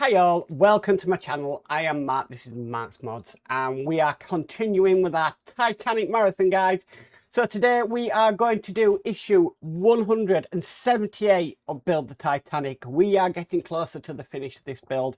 Hi all, welcome to my channel. I am Mark, this is Mark's Mods, and we are continuing with our Titanic marathon, guys. So today we are going to do issue 178 of Build the Titanic. We are getting closer to the finish of this build.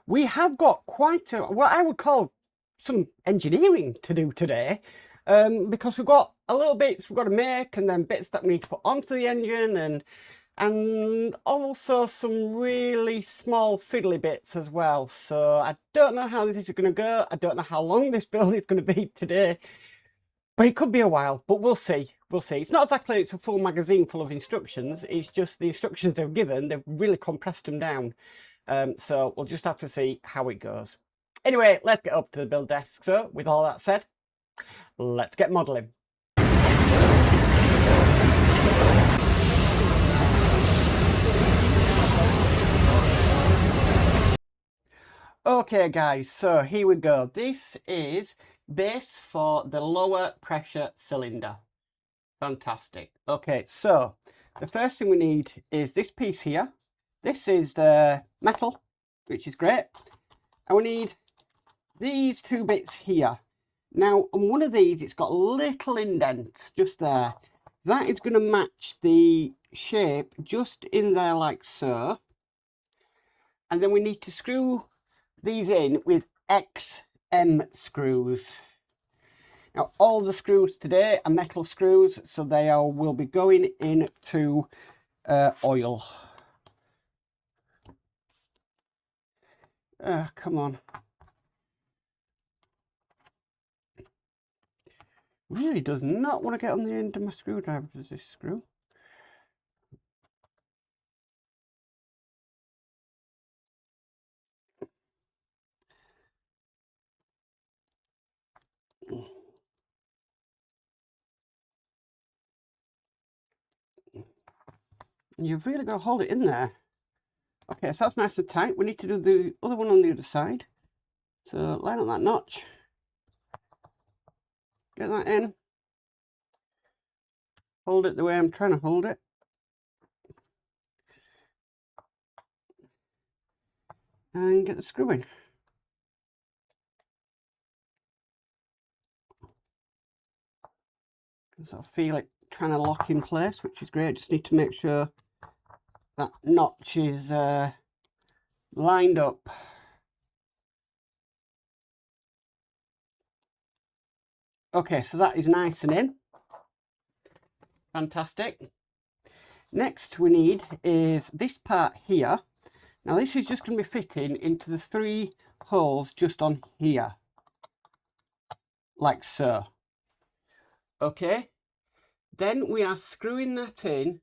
We have got quite a, what I would call some engineering to do today, because we've got a little bits we've got to make, and then bits that we need to put onto the engine, and also some really small fiddly bits as well. So I don't know how this is going to go. I don't know how long this build is going to be today, but it could be a while, but we'll see. We'll see. It's not exactly it's a full magazine full of instructions. It's just the instructions they've given, they've really compressed them down. So we'll just have to see how it goes. Anyway, let's get up to the build desk. So with all that said, let's get modelling. Okay guys, so here we go. This is base for the lower pressure cylinder. Fantastic. Okay, so the first thing we need is this piece here. This is the metal, which is great. And we need these two bits here. Now, on one of these, it's got little indents just there. That is going to match the shape just in there like so. And then we need to screw these in with XM screws. Now all the screws today are metal screws, so they will be going into oil. Come on. Really does not want to get on the end of my screwdriver, does this screw? You've really got to hold it in there. Okay, so that's nice and tight. We need to do the other one on the other side. So line up that notch. Get that in. Hold it the way I'm trying to hold it. And get the screw in. So I feel it trying to lock in place, which is great. Just need to make sure that notch is lined up. Okay, so that is nice and in. Fantastic. Next we need is this part here. Now this is just going to be fitting into the 3 holes just on here, like so. Okay, then we are screwing that in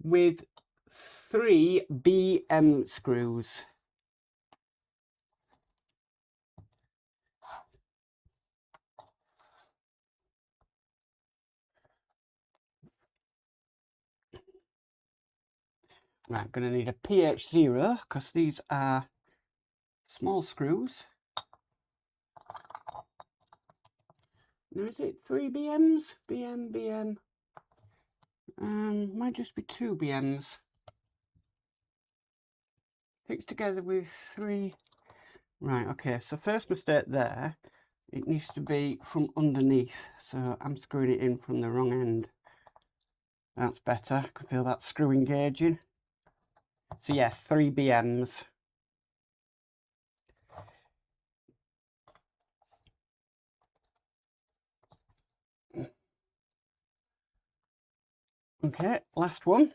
with 3 BM screws. Right, going to need a PH0 because these are small screws. Now is it 3 BMs? BM. Might just be 2 BMs. Fixed together with 3. Right, okay, so first mistake there. It needs to be from underneath, so I'm screwing it in from the wrong end. That's better. I can feel that screw engaging. So yes, 3 BMs. Okay, last one.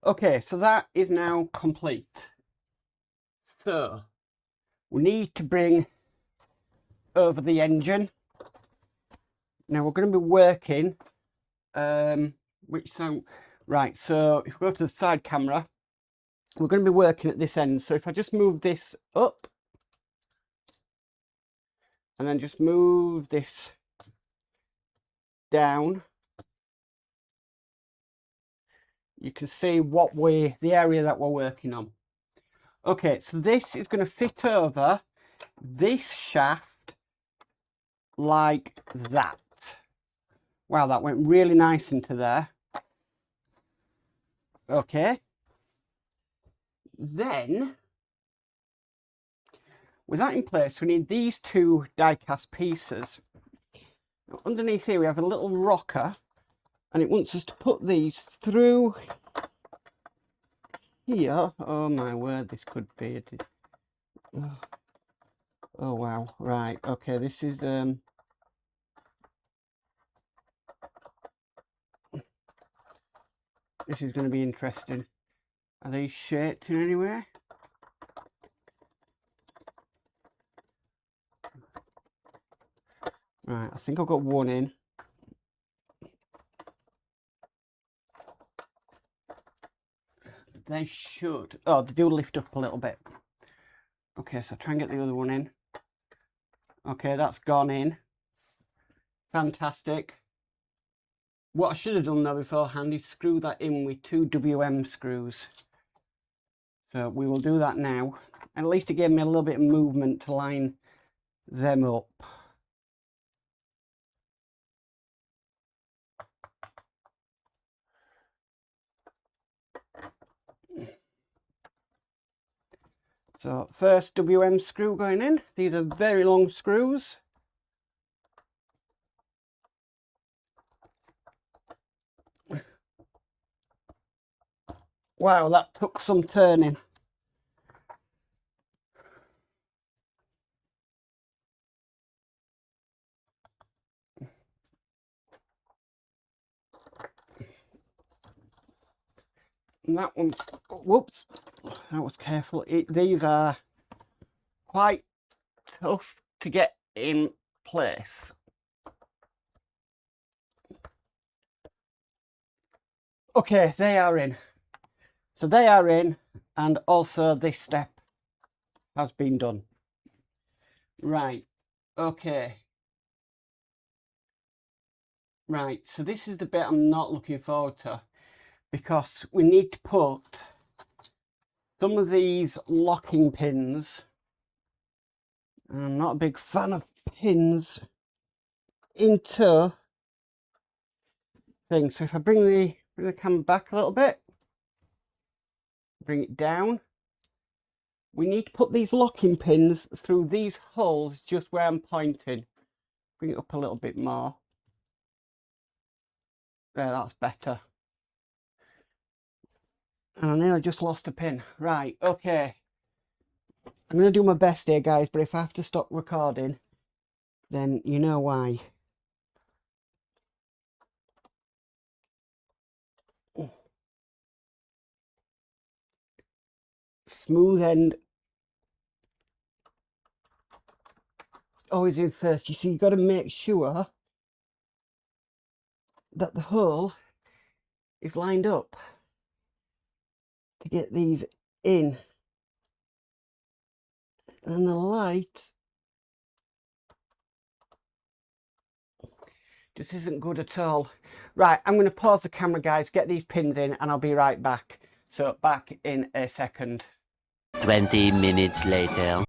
Okay, so that is now complete. So we need to bring over the engine. Now we're going to be working, which sound right. So if we go to the side camera, we're going to be working at this end. So if I just move this up, and then just move this down, you can see the area that we're working on. Okay, so this is going to fit over this shaft like that. Wow, that went really nice into there. Okay. Then, with that in place, we need these two die-cast pieces. Now, underneath here, we have a little rocker, and it wants us to put these through here. Oh my word, this could be oh wow, right, okay, this is going to be interesting. Are these shaped in any way? Right, I think I've got one in. They should. Oh, they do lift up a little bit. Okay, so try and get the other one in. Okay, that's gone in. Fantastic. What I should have done though beforehand is screw that in with 2 WM screws. So we will do that now. At least it gave me a little bit of movement to line them up. So first WM screw going in. These are very long screws. Wow, that took some turning. And that one's, whoops, that was careful. These are quite tough to get in place. Okay, they are in. So they are in, and also this step has been done. Right, okay. Right, so this is the bit I'm not looking forward to, because we need to put some of these locking pins, and I'm not a big fan of pins, into things. So if I bring the camera back a little bit, bring it down, we need to put these locking pins through these holes just where I'm pointing. Bring it up a little bit more. There, that's better. And I nearly just lost a pin. Right, okay. I'm going to do my best here, guys, but if I have to stop recording, then you know why. Smooth end always in first. You see, you've got to make sure that the hole is lined up to get these in. And the light just isn't good at all. Right, I'm going to pause the camera, guys, get these pins in, and I'll be right back. So back in a second. 20 minutes later.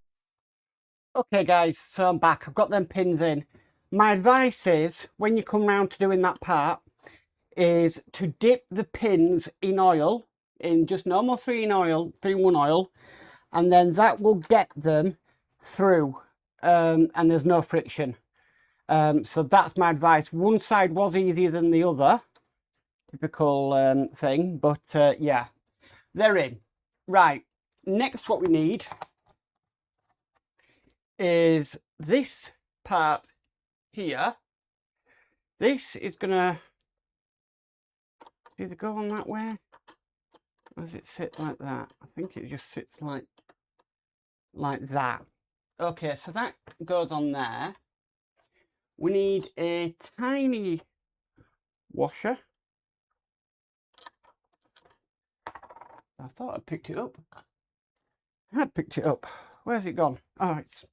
Okay, guys, so I'm back. I've got them pins in. My advice is, when you come round to doing that part, is to dip the pins in oil, in just normal 3-in-1 oil, and then that will get them through, and there's no friction. So that's my advice. One side was easier than the other, typical thing, but yeah, they're in. Right, next what we need is this part here. This is gonna either go on that way, or does it sit like that? I think it just sits like that. Okay, so that goes on there. We need a tiny washer. I thought I'd picked it up. I had picked it up. Where's it gone? Oh, it's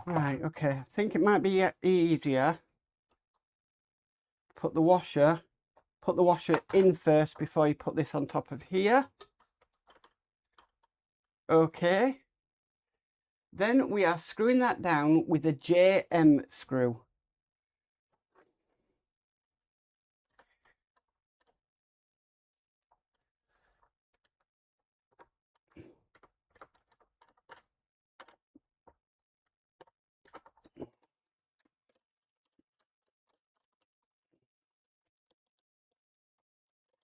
right. Okay, I think it might be easier. Put the washer put the washer in first before you put this on top of here. Okay. Then we are screwing that down with a JM screw.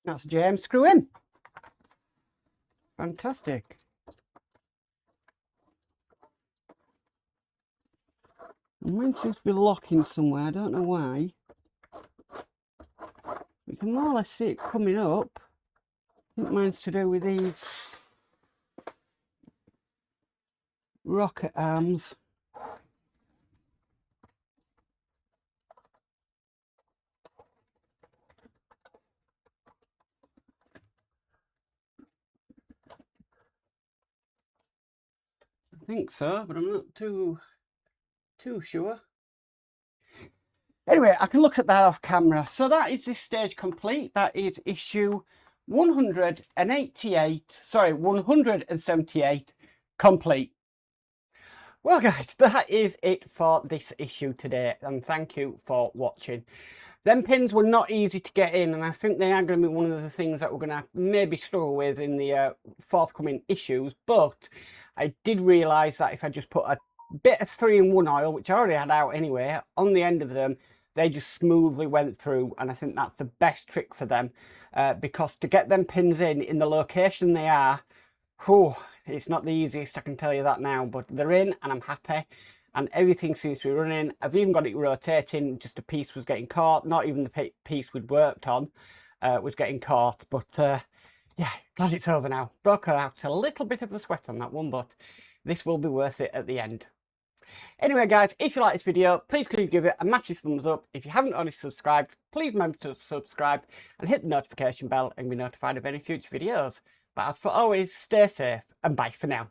That's JM screw in. Fantastic. Mine seems to be locking somewhere, I don't know why. We can more or less see it coming up. I think mine's to do with these rocket arms. I think so, but I'm not too sure. Anyway, I can look at that off camera. So that is this stage complete. That is issue 178 complete. Well guys, that is it for this issue today, and thank you for watching. Them pins were not easy to get in, and I think they are going to be one of the things that we're going to maybe struggle with in the forthcoming issues, but I did realise that if I just put a bit of 3-in-1 oil, which I already had out anyway, on the end of them, they just smoothly went through, and I think that's the best trick for them, because to get them pins in the location they are, whew, it's not the easiest, I can tell you that now, but they're in and I'm happy. And everything seems to be running. I've even got it rotating, just a piece was getting caught. Not even the piece we'd worked on was getting caught. But yeah, glad it's over now. Broke out a little bit of a sweat on that one, but this will be worth it at the end. Anyway, guys, if you like this video, please could you give it a massive thumbs up. If you haven't already subscribed, please remember to subscribe and hit the notification bell and be notified of any future videos. But as for always, stay safe and bye for now.